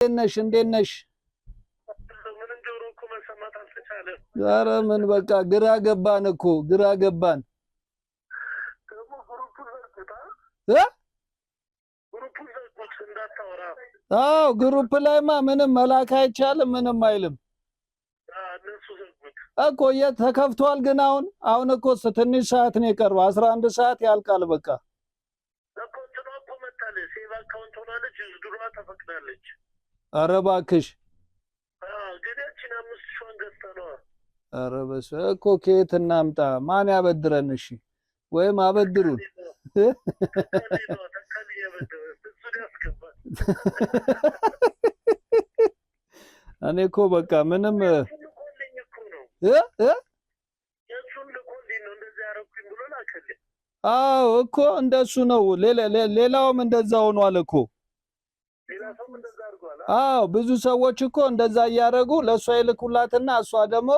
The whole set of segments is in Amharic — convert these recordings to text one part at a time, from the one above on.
እንዴት ነሽ? ኧረ ምን በቃ ግራ ገባን እኮ ግራ ገባን እ አዎ ግሩፕ ላይማ ምንም መላክ አይቻልም ምንም አይልም እኮ ተከፍቷል ግን አሁን እኮ ትንሽ ሰዓት ነው የቀረው 11 ሰዓት ያልቃል በቃ ኧረ እባክሽ ኧረ በስመ እኮ ከየት እናምጣ ማን ያበድረን እሺ ወይም አበድሩን እኔ እኮ በቃ ምንም አዎ እኮ እንደሱ ነው ሌላውም እንደዛ ሆኗል እኮ አዎ ብዙ ሰዎች እኮ እንደዛ እያደረጉ ለሷ ይልኩላትና እሷ ደግሞ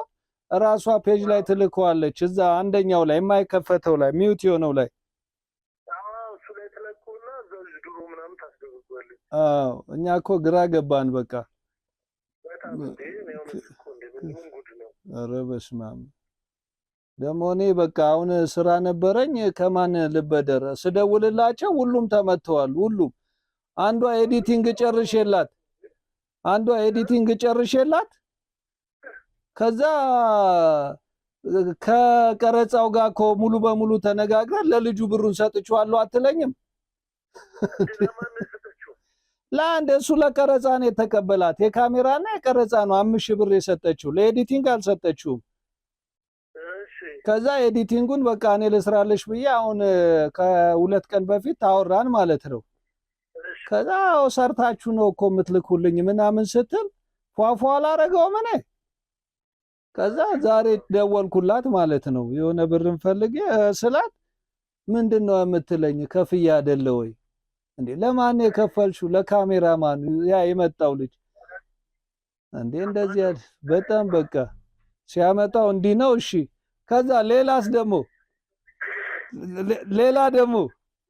ራሷ ፔጅ ላይ ትልከዋለች እዛ አንደኛው ላይ የማይከፈተው ላይ ሚውት የሆነው ላይ አዎ እኛ እኮ ግራ ገባን በቃ ኧረ በስመ አብ ደግሞ እኔ በቃ አሁን ስራ ነበረኝ ከማን ልበደር ስደውልላቸው ሁሉም ተመተዋል ሁሉም አንዷ ኤዲቲንግ ጨርሼላት ከዛ ከቀረጻው ጋር እኮ ሙሉ በሙሉ ተነጋግረን ለልጁ ብሩን ሰጥቼዋለሁ አትለኝም ለአንድ እሱ ለቀረጻ ነው የተቀበላት የካሜራና የቀረጻ ነው 5000 ብር የሰጠችው ለኤዲቲንግ አልሰጠችውም ከዛ ኤዲቲንጉን በቃ እኔ ልስራለሽ ብዬ አሁን ከሁለት ቀን በፊት ታወራን ማለት ነው ከዛ ሰርታችሁ ነው እኮ የምትልኩልኝ ምናምን ስትል ፏፏ አላረገውም እኔ ከዛ ዛሬ ደወልኩላት ማለት ነው የሆነ ብርን ፈልጌ ስላት ምንድነው የምትለኝ ከፍያ አይደለ ወይ እንዴ ለማን የከፈልሽው ለካሜራማን ያ የመጣው ልጅ እንዴ እንደዚህ በጣም በቃ ሲያመጣው እንዲህ ነው እሺ ከዛ ሌላ ደግሞ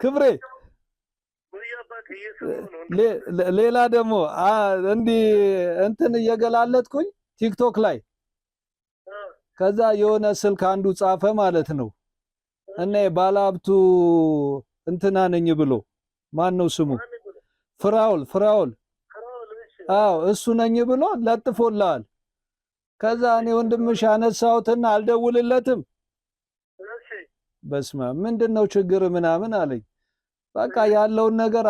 ክብሬ ሌላ ደግሞ እንዲህ እንትን እየገላለጥኩኝ ቲክቶክ ላይ ከዛ የሆነ ስልክ አንዱ ጻፈ ማለት ነው እና ባለሀብቱ እንትና ነኝ ብሎ ማን ነው ስሙ ፍራውል አዎ እሱ ነኝ ብሎ ለጥፎላል ከዛ እኔ ወንድምሽ አነሳውትና አልደውልለትም በስማ ምንድነው ችግር ምናምን አለኝ በቃ ያለውን ነገር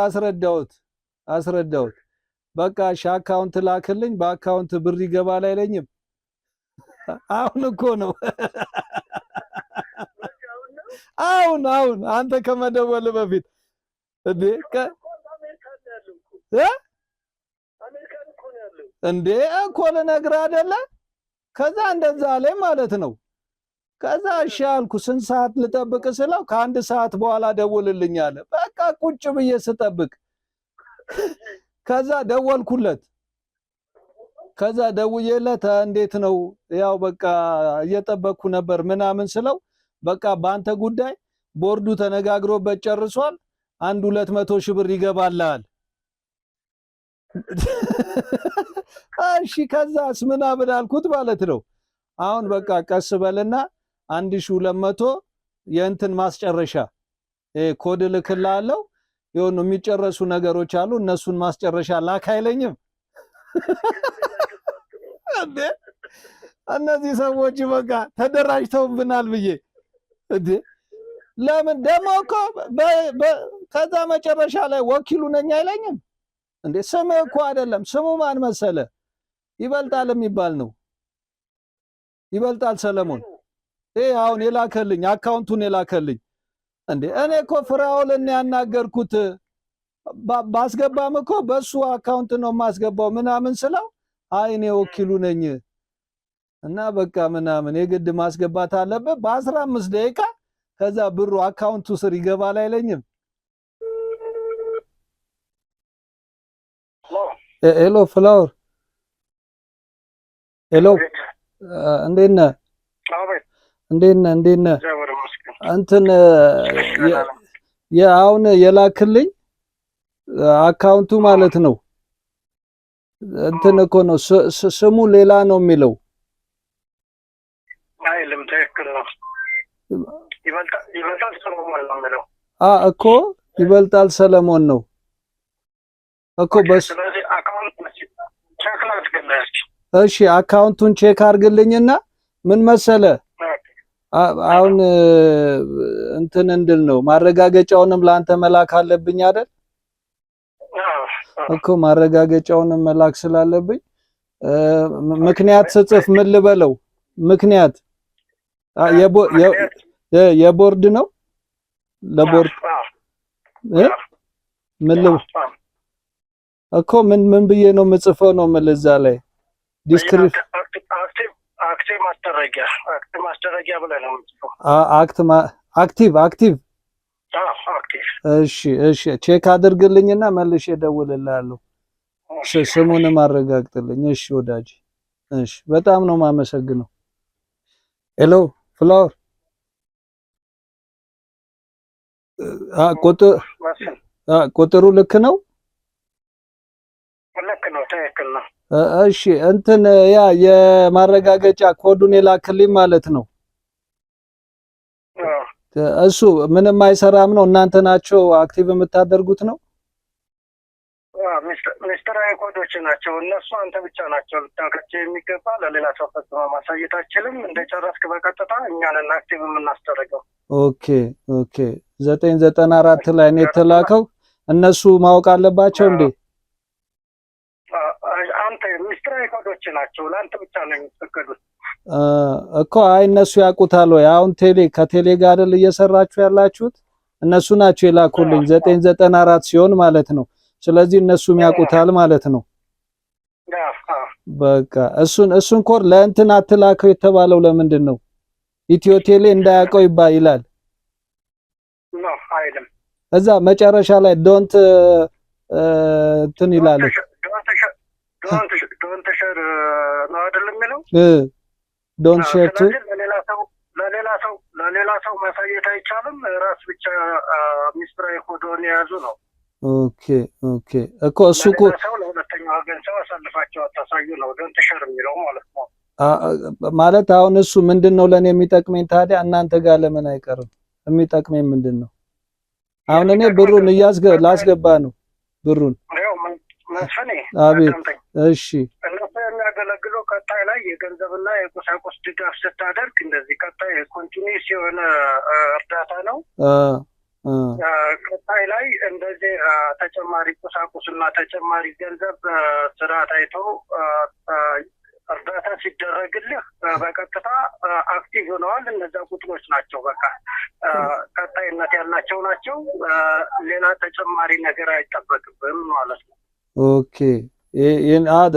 አስረዳውት በቃ አካውንት ላክልኝ በአካውንት ብር ይገባል አይለኝም አሁን እኮ ነው አሁን አንተ ከመደወል በፊት እንዴ እኮ ልነግርህ አይደለ ከዛ እንደዛ ላይ ማለት ነው ከዛ እሺ አልኩ ስንት ሰዓት ልጠብቅ ስለው ከአንድ ሰዓት በኋላ ደውልልኝ አለ በቃ ቁጭ ብዬ ስጠብቅ ከዛ ደወልኩለት ከዛ ደውዬለት እንዴት ነው ያው በቃ እየጠበቅኩ ነበር ምናምን ስለው በቃ በአንተ ጉዳይ ቦርዱ ተነጋግሮበት ጨርሷል 200 ሺህ ብር ይገባልሃል እሺ ከዛስ ምናምን አልኩት ማለት ነው አሁን በቃ ቀስ በልና 1200 የእንትን ማስጨረሻ ኮድ ልክልሃለሁ የሆኑ የሚጨረሱ ነገሮች አሉ እነሱን ማስጨረሻ ላክ አይለኝም እንዴ እነዚህ ሰዎች በቃ ተደራጅተውብናል ብዬ እንዴ ለምን ደሞ እኮ ከዛ መጨረሻ ላይ ወኪሉ ነኝ አይለኝም እንዴ ስሙ እኮ አይደለም ስሙ ማን መሰለ ይበልጣል የሚባል ነው ይበልጣል ሰለሞን አሁን የላከልኝ አካውንቱን የላከልኝ እንዴ እኔ እኮ ፍራውልን ያናገርኩት ባስገባም እኮ በሱ አካውንት ነው ማስገባው ምናምን ስለው አይ እኔ ወኪሉ ነኝ እና በቃ ምናምን የግድ ማስገባት አለበት በ15 ደቂቃ ከዛ ብሩ አካውንቱ ስር ይገባል አይለኝም ሄሎ ፍላወር ሄሎ እንዴት ነህ እንትን አሁን የላክልኝ አካውንቱ ማለት ነው እንትን እኮ ነው ስሙ ሌላ ነው የሚለው አይልም። ትክክል ነው። ይበልጣል ሰለሞን ነው የሚለው። እኮ ይበልጣል ሰለሞን ነው እኮ በስ ስለዚህ አካውንት ቼክ ላድርግልህ። እሺ አካውንቱን ቼክ አድርግልኝና ምን መሰለ አሁን እንትን እንድል ነው ማረጋገጫውንም ላንተ መላክ አለብኝ አይደል እኮ ማረጋገጫውንም መላክ ስላለብኝ ምክንያት ስጽፍ ምን ልበለው ምክንያት የቦርድ ነው ለቦርድ ምን እኮ ምን ብዬ ነው የምጽፈው ነው መልዛ ላይ ዲስክሪፕሽን አክቲቭ ማስደረጊያ ብለህ ነው የምትጽፈው። አክቲቭ እሺ ቼክ አድርግልኝና መልሼ እደውልልሃለሁ። ስሙንም አረጋግጥልኝ። እሺ ወዳጅ እሺ በጣም ነው የማመሰግነው። ሄሎ ፍላወር ቁጥሩ ልክ ነው? ልክ ነው፣ ትክክል ነው። እሺ እንትን ያ የማረጋገጫ ኮዱን የላክልኝ ማለት ነው። እሱ ምንም አይሰራም ነው? እናንተ ናቸው አክቲቭ የምታደርጉት ነው? ሚስጥራዊ ኮዶች ናቸው እነሱ። አንተ ብቻ ናቸው ልታውቃቸው የሚገባ። ለሌላ ሰው ፈጽሞ ማሳየት አችልም። እንደጨረስክ በቀጥታ እኛን አክቲቭ የምናስደርገው። ኦኬ 994 ላይ ነው የተላከው። እነሱ ማወቅ አለባቸው እንዴ? አንተ ሚስጥራዊ ኮዶች ናቸው፣ ለአንተ ብቻ ነው የሚፈቀዱት እኮ። አይ እነሱ ያውቁታል ወይ? አሁን ከቴሌ ጋር አይደል እየሰራችሁ ያላችሁት? እነሱ ናቸው የላኩልኝ 994 ሲሆን ማለት ነው። ስለዚህ እነሱም ያውቁታል ማለት ነው። በቃ እሱን ኮድ ለእንትን አትላከው የተባለው ለምንድን ነው? ኢትዮ ቴሌ እንዳያውቀው ይላል ነው አይደለም? እዛ መጨረሻ ላይ ዶንት እንትን ይላል። ዶንት ሼር ነው አይደለም የሚለው? ዶንት ሼር ቱ ለሌላ ሰው ማሳየት አይቻልም። ራስ ብቻ ሚስጥራዊ ኮዶን የያዙ ነው። ኦኬ እኮ እሱ እኮ ሰው ለሁለተኛው ወገን ሰው አሳልፋቸው አታሳዩ ነው ዶንት ሼር የሚለው ማለት ነው። ማለት አሁን እሱ ምንድነው ለኔ የሚጠቅመኝ ታዲያ? እናንተ ጋር ለምን አይቀርም? የሚጠቅመኝ ምንድነው? አሁን እኔ ብሩን ላስገባ ነው ብሩን። አቤት እሺ። እነሱ የሚያገለግለው ቀጣይ ላይ የገንዘብና የቁሳቁስ ድጋፍ ስታደርግ እንደዚህ ቀጣይ ኮንቲኒስ የሆነ እርዳታ ነው። ቀጣይ ላይ እንደዚህ ተጨማሪ ቁሳቁስና ተጨማሪ ገንዘብ ስራ ታይቶ እርዳታ ሲደረግልህ በቀጥታ አክቲቭ ሆነዋል። እነዛ ቁጥሮች ናቸው በቃ ቀጣይነት ያላቸው ናቸው። ሌላ ተጨማሪ ነገር አይጠበቅብም ማለት ነው። ኦኬ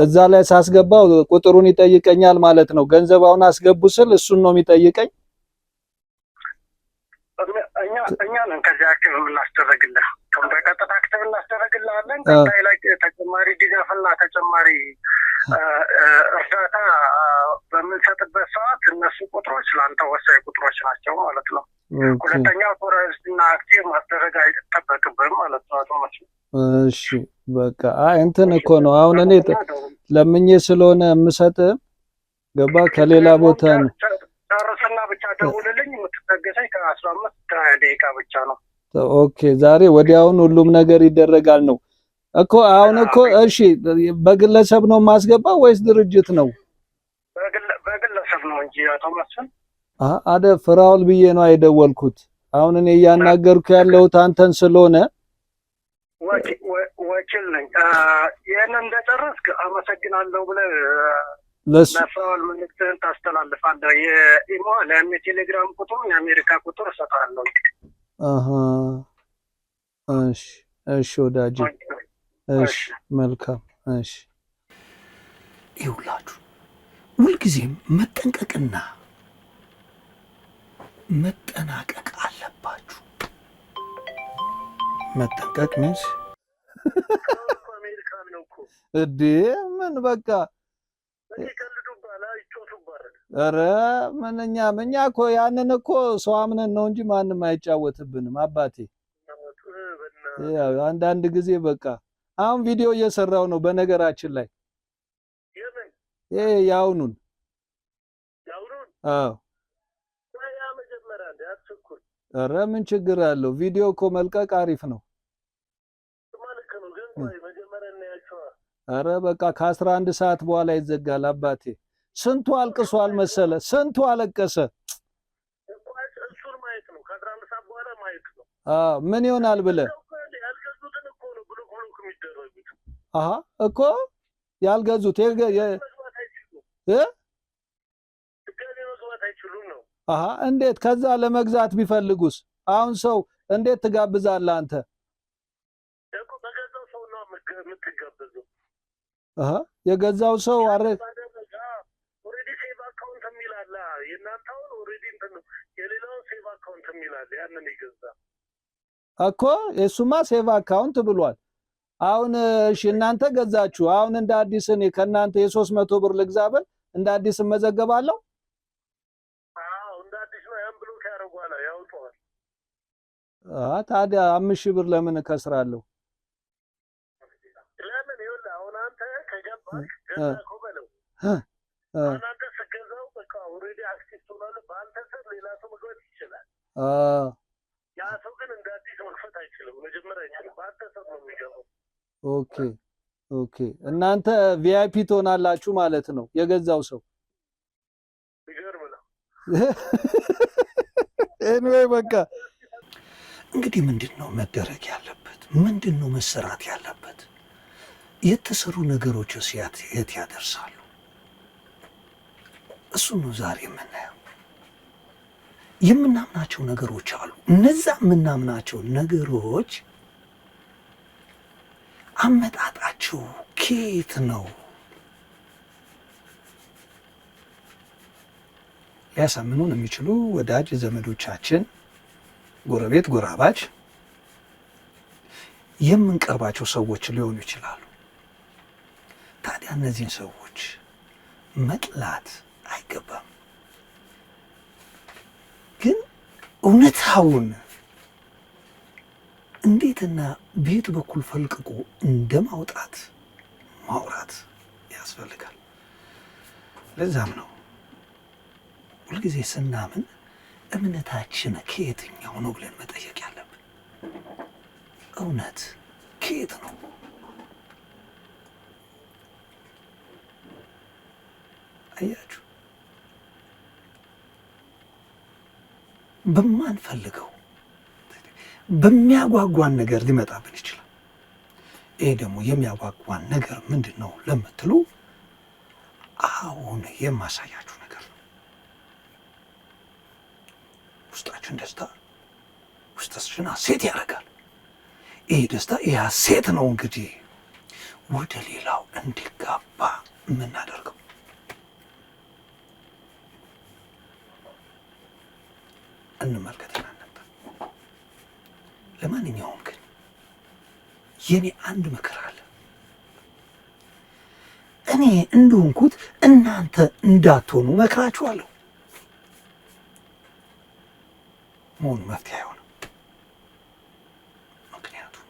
እዛ ላይ ሳስገባው ቁጥሩን ይጠይቀኛል ማለት ነው። ገንዘባውን አስገቡ ስል እሱን ነው የሚጠይቀኝ። እኛ ነን ከዚህ አክቲቭ የምናስደረግልህ። በቀጥታ አክቲቭ እናስደረግልሃለን። ቀጣይ ላይ ተጨማሪ ድጋፍና ተጨማሪ እርዳታ በምንሰጥበት ሰዓት እነሱ ቁጥሮች ለአንተ ወሳኝ ቁጥሮች ናቸው ማለት ነው። ሁለተኛው ፎረስትና አክቲቭ ማስደረግ አይጠበቅብህም ማለት ነው። አውቶማቲክ እሺ በቃ እንትን እኮ ነው አሁን እኔ ለምኜ ስለሆነ የምሰጥህ ገባ ከሌላ ቦታ ነው። ጨርስና ብቻ ደውልልኝ። የምትታገሰኝ ከ15 ደቂቃ ብቻ ነው። ኦኬ ዛሬ ወዲያውን ሁሉም ነገር ይደረጋል ነው እኮ አሁን እኮ። እሺ በግለሰብ ነው የማስገባው ወይስ ድርጅት ነው? በግለሰብ ነው እንጂ አቶ መስፍን አደ ፍራውል ብዬ ነው የደወልኩት። አሁን እኔ እያናገርኩ ያለሁት አንተን ስለሆነ ወኪል ነኝ። ይህንን እንደጨረስክ አመሰግናለሁ ብለህ ለፍራውል መልዕክትህን ታስተላልፋለህ። የኢሞ ለሚ ቴሌግራም ቁጥሩ የአሜሪካ ቁጥር እሰጥሃለሁ። እሺ ወዳጅ እሺ መልካም እሺ። ይውላችሁ ሁልጊዜም መጠንቀቅና መጠናቀቅ አለባችሁ። መጠንቀቅ ነሽ አሜሪካን ነው እኮ እዴ ምን በቃ ኧረ ምንኛ እኮ ያንን እኮ ሰው አምነን ነው እንጂ ማንም አይጫወትብንም አባቴ። ያው አንዳንድ ጊዜ በቃ አሁን ቪዲዮ እየሰራው ነው በነገራችን ላይ ያውኑን አዎ ኧረ ምን ችግር አለው? ቪዲዮ እኮ መልቀቅ አሪፍ ነው። ኧረ በቃ ከ11 ሰዓት በኋላ ይዘጋል አባቴ። ስንቱ አልቅሷል መሰለ፣ ስንቱ አለቀሰ። ምን ይሆናል ብለህ እኮ ያልገዙት እንዴት ከዛ ለመግዛት ቢፈልጉስ? አሁን ሰው እንዴት ትጋብዛለህ አንተ? የገዛው ሰው አረ እኮ የሱማ ሴቭ አካውንት ብሏል። አሁን እሺ እናንተ ገዛችሁ። አሁን እንደ አዲስ እኔ ከእናንተ የ300 ብር ልግዛ ብል እንደ አዲስ እመዘገባለሁ? እንደ አዲስ ነው። ያን ብሎ ያረጋዋል ያውጣዋል። ታዲያ 5000 ብር ለምን እከስራለሁ? ለምን ይኸውልህ፣ አሁን አንተ ከገባህ ገዛህ በለው አንተ ስገዛው በቃ ኦሬዲ አክቲቭ ሆኗል። በአንተ ስር ሌላ ሰው መግባት ይችላል። ያ ሰው ግን እንደ አዲስ መክፈት አይችልም። መጀመሪያ በአንተ ስር ነው የሚገባው። ኦኬ ኦኬ። እናንተ ቪአይፒ ትሆናላችሁ ማለት ነው የገዛው ሰው። ይገርም ነው። ኤኒዌይ በቃ እንግዲህ ምንድነው መደረግ ያለበት? ምንድነው መሰራት ያለበት? የተሰሩ ነገሮች የት ያደርሳሉ? እሱ ነው ዛሬ የምናየው። የምናምናቸው ነገሮች አሉ። እነዛ የምናምናቸው ነገሮች አመጣጣቸው ከየት ነው? ሊያሳምኑን የሚችሉ ወዳጅ ዘመዶቻችን፣ ጎረቤት፣ ጎራባች፣ የምንቀርባቸው ሰዎች ሊሆኑ ይችላሉ። ታዲያ እነዚህን ሰዎች መጥላት አይገባም። ግን እውነታውን እንዴትና ቤት በኩል ፈልቅቆ እንደማውጣት ማውራት ያስፈልጋል። ለዛም ነው ሁልጊዜ ስናምን እምነታችን ከየትኛው ነው ብለን መጠየቅ ያለብን። እውነት ከየት ነው? አያችሁ፣ በማንፈልገው በሚያጓጓን ነገር ሊመጣብን ይችላል። ይሄ ደግሞ የሚያጓጓን ነገር ምንድን ነው ለምትሉ አሁን የማሳያችሁ ነገር ነው። ውስጣችን ደስታ ውስጣችን ሐሴት ያደርጋል። ይሄ ደስታ ይሄ ሐሴት ነው እንግዲህ ወደ ሌላው እንዲጋባ የምናደርገው። እንመልከትና ነበር። ለማንኛውም ግን የኔ አንድ ምክር አለ። እኔ እንደሆንኩት እናንተ እንዳትሆኑ መክራችኋለሁ። መሆኑ መፍትሄ አይሆንም። ምክንያቱም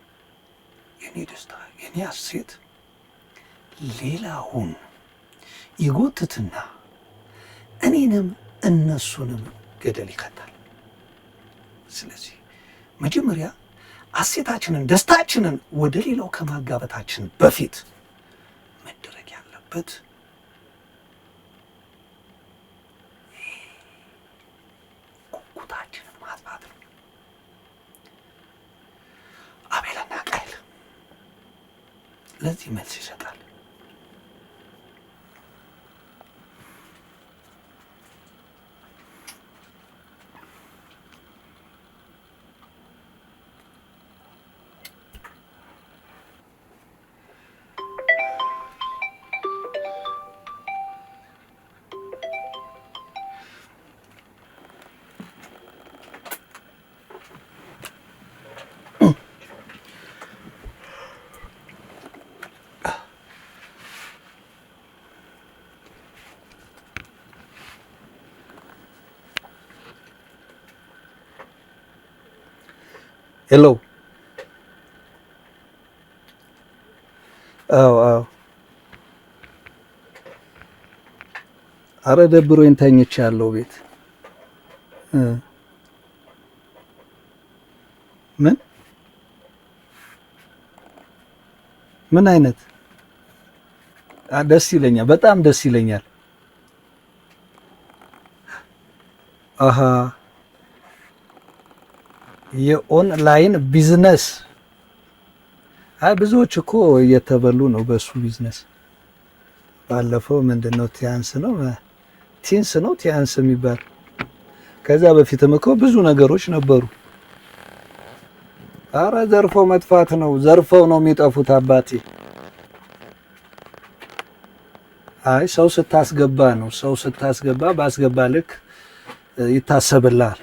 የኔ ደስታ የኔ ሐሴት ሌላውን ይጎትትና እኔንም እነሱንም ገደል ይከታል። ስለዚህ መጀመሪያ ሐሴታችንን ደስታችንን ወደ ሌላው ከማጋበታችን በፊት መደረግ ያለበት ጉጉታችንን ማጥፋት ነው። አቤልና ቃየል ለዚህ መልስ ይሰጣል። ሄሎ። አዎ አረ ደብሮኝ ተኝቻለሁ ቤት። ምን አይነት ደስ ይለኛል፣ በጣም ደስ ይለኛል። አሃ የኦንላይን ቢዝነስ ብዙዎች እኮ እየተበሉ ነው በሱ ቢዝነስ። ባለፈው ምንድነው ቲንስ ነው ቲያንስ የሚባል ከዛ በፊትም እኮ ብዙ ነገሮች ነበሩ። አረ ዘርፎ መጥፋት ነው፣ ዘርፈው ነው የሚጠፉት አባቴ። አይ ሰው ስታስገባ ነው፣ ሰው ስታስገባ ባስገባ ልክ ይታሰብልሃል።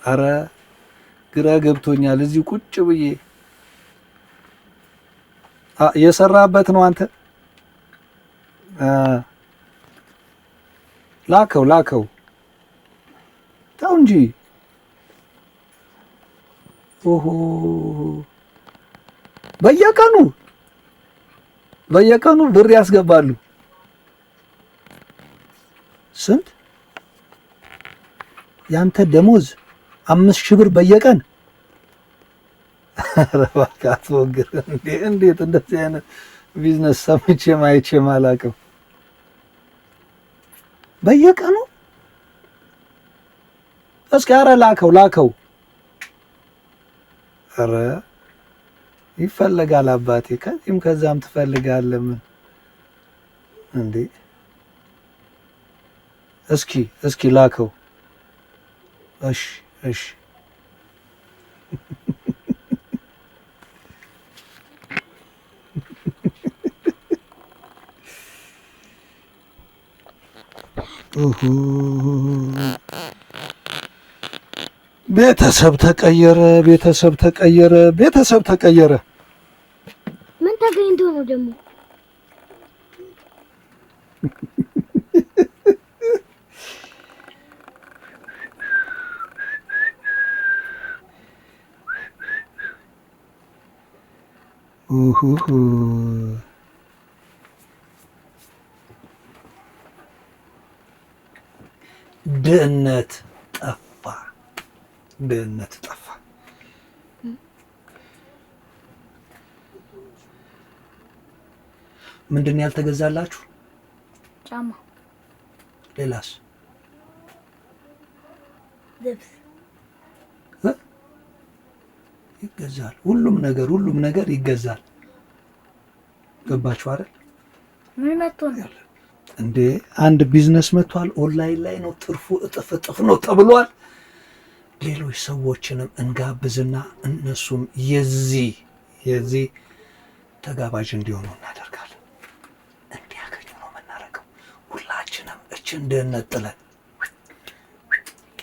አረ ግራ ገብቶኛል እዚህ ቁጭ ብዬ። እየሰራበት ነው አንተ? ላከው ተው እንጂ። ኦሆ በየቀኑ ብር ያስገባሉ። ስንት ያንተ ደሞዝ? 5000 ብር በየቀን? ኧረ እባክህ አትሞግር። እንዴት እንደዚህ አይነት ቢዝነስ ሰምቼም አይቼም አላውቅም። በየቀኑ እስኪ ኧረ ላከው። ኧረ ይፈልጋል አባቴ፣ ከዚህም ከዛም ትፈልጋለህ። ምን እንዴ? እስኪ ላከው። እሺ ቤተሰብ ተቀየረ። ምን ተገኝቶ ነው ደግሞ? ድህነት ጠፋ። ምንድን ነው ያልተገዛላችሁ? ጫማ። ሌላስ? ልብስ ይገዛል። ሁሉም ነገር ይገዛል። ገባችሁ አይደል? ምን መጥቶ ነው እንዴ? አንድ ቢዝነስ መጥቷል። ኦንላይን ላይ ነው፣ ትርፉ እጥፍ ነው ተብሏል። ሌሎች ሰዎችንም እንጋብዝና እነሱም የዚህ ተጋባዥ እንዲሆኑ እናደርጋለን። እንዲያገኙ ነው የምናደርገው። ሁላችንም እችን ድህነት ጥለን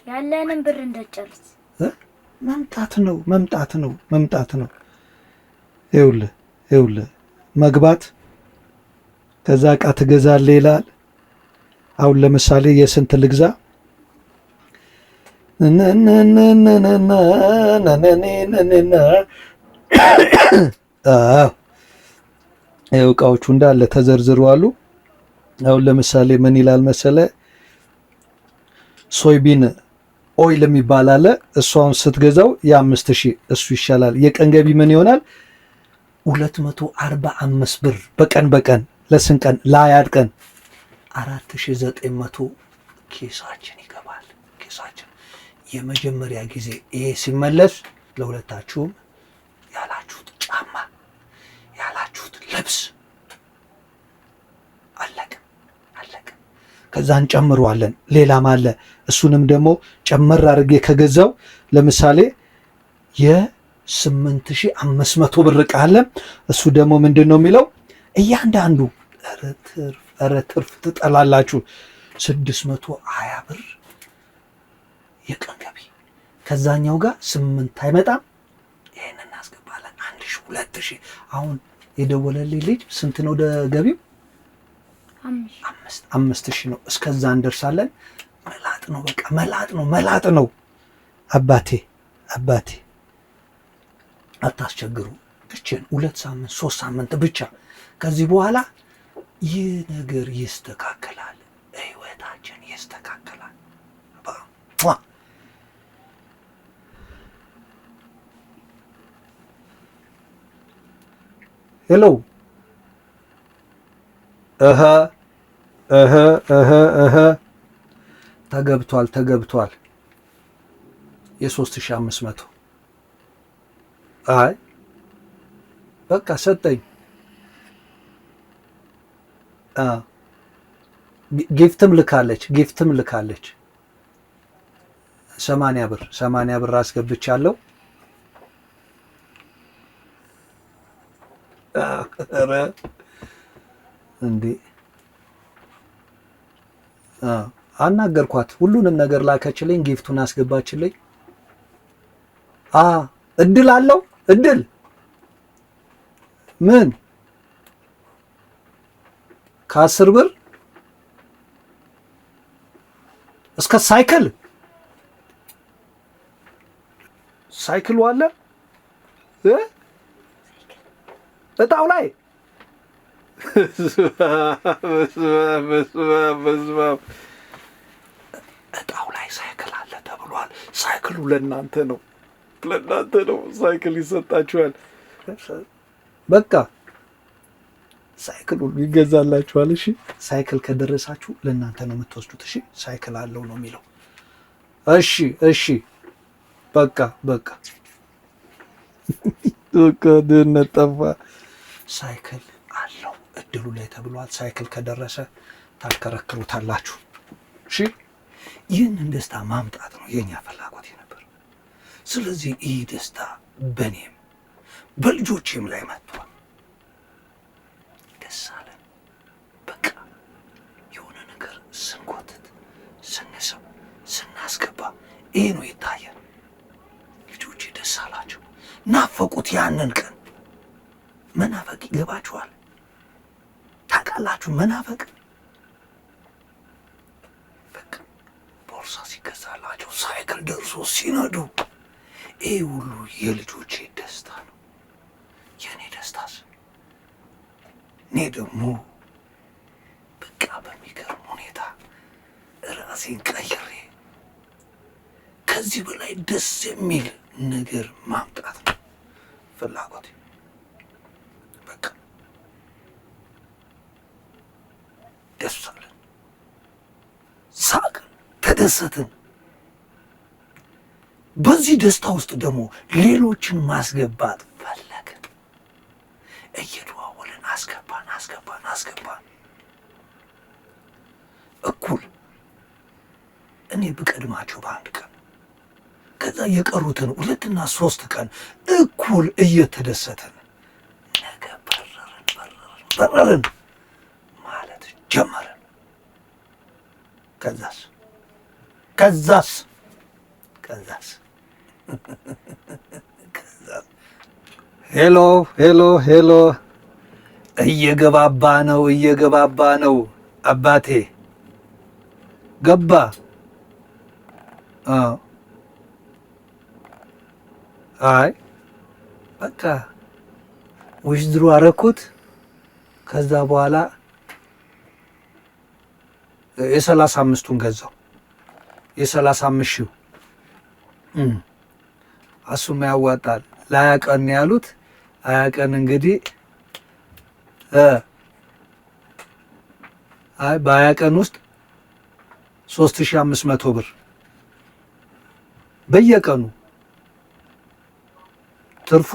ያለንን ብር እንደጨርስ መምጣት ነው። ይኸውልህ መግባት፣ ከዛ ዕቃ ትገዛለህ ይላል። አሁን ለምሳሌ የስንት ልግዛ? እቃዎቹ እንዳለ ተዘርዝረዋል። አሁን ለምሳሌ ምን ይላል መሰለ? ሶይቢን ኦይል የሚባል አለ። እሷን ስትገዛው የ5000 እሱ ይሻላል። የቀን ገቢ ምን ይሆናል? 245 ብር በቀን ለስንት ቀን? ለ20 ቀን 4900 ኪሳችን ይገባል። ኪሳችን የመጀመሪያ ጊዜ ይሄ ሲመለስ ለሁለታችሁም ያላችሁት ጫማ፣ ያላችሁት ልብስ አለቀ። ከዛ እንጨምረዋለን። ሌላም አለ። እሱንም ደግሞ ጨመር አድርጌ ከገዛው ለምሳሌ የ8500 ብር ዕቃ አለ። እሱ ደግሞ ምንድን ነው የሚለው? እያንዳንዱ ኧረ ትርፍ ትጠላላችሁ። 620 ብር የቀን ገቢ። ከዛኛው ጋር 8 አይመጣም። ይሄን እናስገባለን። 1000 2000። አሁን የደወለልኝ ልጅ ስንት ነው ገቢው? 5000 ነው። እስከዛ እንደርሳለን። መላጥ ነው፣ በቃ መላጥ ነው። አባቴ አታስቸግሩ። እችን 2 ሳምንት 3 ሳምንት ብቻ። ከዚህ በኋላ ይህ ነገር ይስተካከላል፣ ህይወታችን ይስተካከላል። ሄሎ ተገብቷል። የ3500 አይ በቃ ሰጠኝ። ጊፍትም ልካለች 80 ብር አስገብቻለሁ። ኧረ እንዴ አናገርኳት። ሁሉንም ነገር ላከችልኝ፣ ጊፍቱን አስገባችልኝ። እድል አለው እድል ምን ከ10 ብር እስከ ሳይክሉ አለ እጣው ላይ እጣው ላይ ሳይክል አለ ተብሏል። ሳይክሉ ለእናንተ ነው። ሳይክል ይሰጣችኋል። በቃ ሳይክሉ ይገዛላችኋል። እሺ ሳይክል ከደረሳችሁ ለእናንተ ነው የምትወስዱት። እሺ ሳይክል አለው ነው የሚለው። እሺ በቃ ድህነት ጠፋ። ሳይክል አለው እድሉ ላይ ተብሏል። ሳይክል ከደረሰ ታሽከረክሩታላችሁ። እሺ ይህንን ደስታ ማምጣት ነው የኛ ፍላጎት የነበር። ስለዚህ ይህ ደስታ በእኔም በልጆቼም ላይ መጥቷል። ደስ አለን። በቃ የሆነ ነገር ስንጎትት ስንስብ ስናስገባ ይሄ ነው ይታያል። ልጆቼ ደስ አላቸው፣ ናፈቁት ያንን ቀን። መናፈቅ ይገባችኋል? ታውቃላችሁ መናፈቅ። በቃ ቦርሳ ሲገዛላቸው ሳይክል ደርሶ ሲነዱ ይህ ሁሉ የልጆቼ ደስታ ነው። የእኔ ደስታስ እኔ ደግሞ በቃ በሚገርም ሁኔታ ራሴን ቀይሬ ከዚህ በላይ ደስ የሚል ነገር ማምጣት ነው ፍላጎቴ። በቃ ደስ አለን፣ ሳቅን፣ ተደሰትን። በዚህ ደስታ ውስጥ ደግሞ ሌሎችን ማስገባት ፈለግን። እየደዋወልን አስገባን እኩል እኔ ብቀድማቸው በአንድ ቀን ከዛ የቀሩትን 2 እና 3 ቀን እኩል እየተደሰትን ነገ በረርን ማለት ጀመርን። ከዛስ ሄሎ እየገባባ ነው አባቴ ገባ። አይ በቃ ዊዝድሮ አረኩት። ከዛ በኋላ የ35ቱን ገዛው። የ35 ሺው እሱም ያዋጣል። ለ20 ቀን ያሉት 20 ቀን እንግዲህ በ20 ቀን ውስጥ 3500 ብር በየቀኑ ትርፉ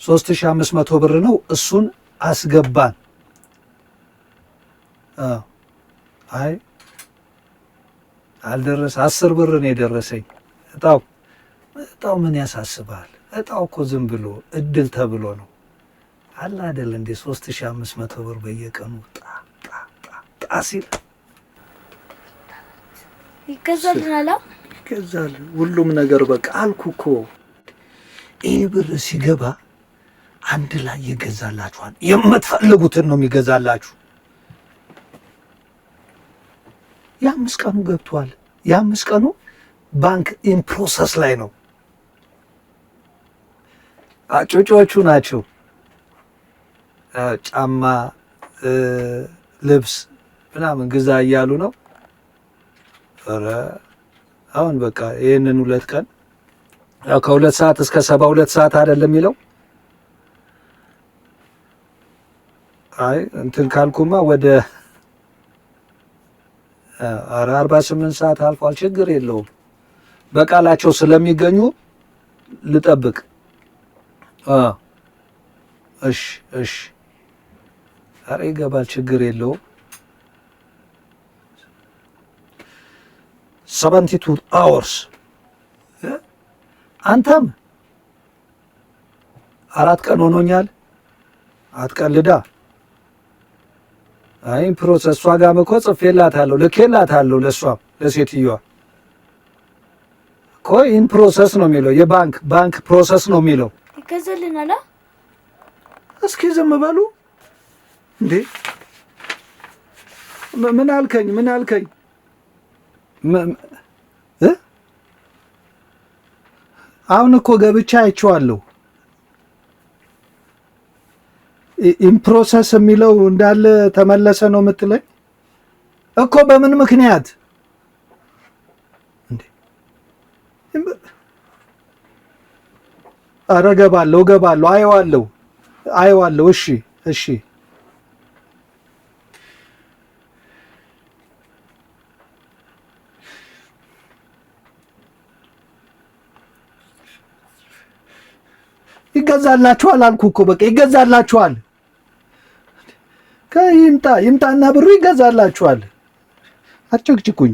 3500 ብር ነው። እሱን አስገባን። አይ አልደረሰ 10 ብር ነው የደረሰኝ። እጣው ምን ያሳስባል? እጣው እኮ ዝም ብሎ እድል ተብሎ ነው አለ አይደል እንዴ? 3500 ብር በየቀኑ ጣ ሲል ይገዛል ሁሉም ነገር። በቃ አልኩ እኮ ይህ ብር ሲገባ አንድ ላይ ይገዛላችኋል። የምትፈልጉትን ነው የሚገዛላችሁ። የ5 ቀኑ ገብቷል። የ5 ቀኑ ባንክ ኢን ፕሮሰስ ላይ ነው። አጮጮቹ ናቸው። ጫማ ልብስ ምናምን ግዛ እያሉ ነው። ኧረ አሁን በቃ ይህንን 2 ቀን ያው ከ2 ሰዓት እስከ 72 ሰዓት አይደለም የሚለው። አይ እንትን ካልኩማ ወደ 48 ሰዓት አልፏል። ችግር የለውም በቃላቸው ስለሚገኙ ልጠብቅ። እሺ እሺ፣ ኧረ ይገባል፣ ችግር የለውም። 72 hours አንተም 4 ቀን ሆኖኛል። አትቀልዳ። አይ ፕሮሰስ እሷ ጋርም እኮ ጽፌላታለሁ፣ ልኬላታለሁ። ለእሷም ለሴትዮዋ እኮ ኢን ፕሮሰስ ነው የሚለው፣ የባንክ ፕሮሰስ ነው የሚለው። ይገዛልናል። እስኪ ዝም በሉ እንዴ! ምን አልከኝ? አሁን እኮ ገብቻ አይቼዋለሁ። ኢን ፕሮሰስ የሚለው እንዳለ ተመለሰ ነው የምትለኝ እኮ። በምን ምክንያት እንዴ? ኧረ እገባለሁ፣ አየዋለሁ። እሺ ይገዛላችኋል አልኩ እኮ በቃ ይገዛላችኋል። ይምጣና ብሩ ይገዛላችኋል። አትጨቅጭቁኝ።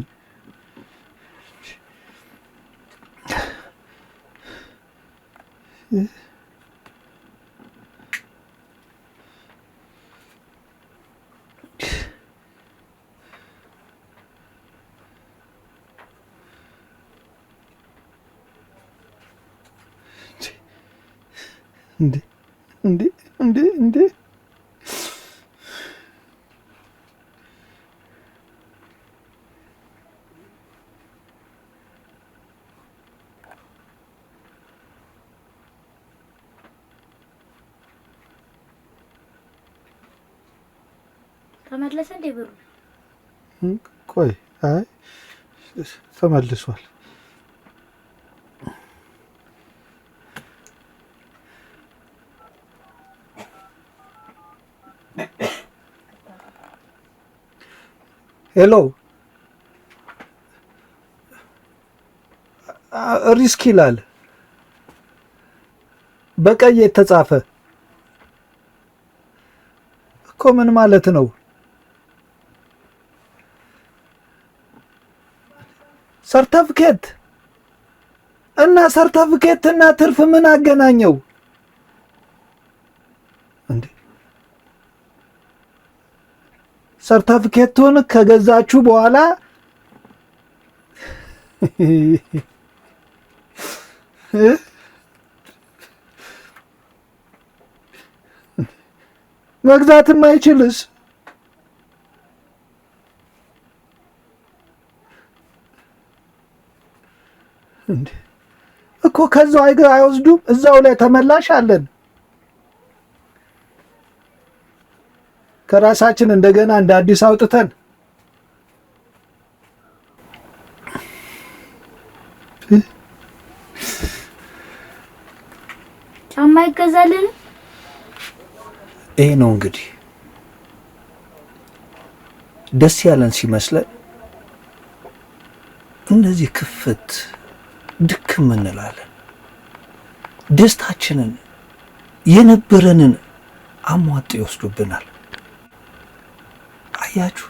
እንዴ ተመለሰ እንዴ ብሩ? ቆይ አይ ተመልሷል። ሄሎ ሪስክ ይላል በቀይ የተጻፈ እኮ። ምን ማለት ነው? ሰርተፍኬት እና ትርፍ ምን አገናኘው እንዴ? ሰርተፍኬቱን ከገዛችሁ በኋላ መግዛትም አይችልስ እንዴ? እኮ ከዛው አይወስዱም። እዛው ላይ ተመላሽ አለን። ከራሳችን እንደገና እንደ አዲስ አውጥተን ጫማ ይገዛልን። ይሄ ነው እንግዲህ ደስ ያለን ሲመስለን እንደዚህ ክፍት ድክም እንላለን። ደስታችንን የነበረንን አሟጥ ይወስዱብናል። አያችሁ፣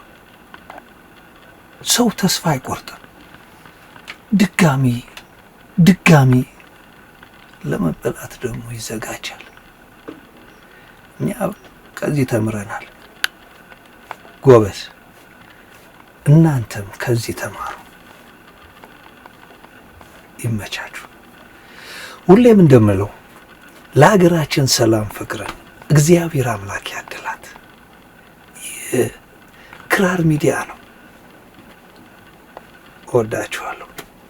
ሰው ተስፋ አይቆርጥም። ድጋሚ ለመበላት ደግሞ ይዘጋጃል። እኛ ከዚህ ተምረናል ጎበዝ። እናንተም ከዚህ ተማሩ። ይመቻችሁ። ሁሌም እንደምለው ለሀገራችን ሰላም፣ ፍቅርን እግዚአብሔር አምላክ ያድላት። ክራር ሚዲያ ነው። እወዳችኋለሁ።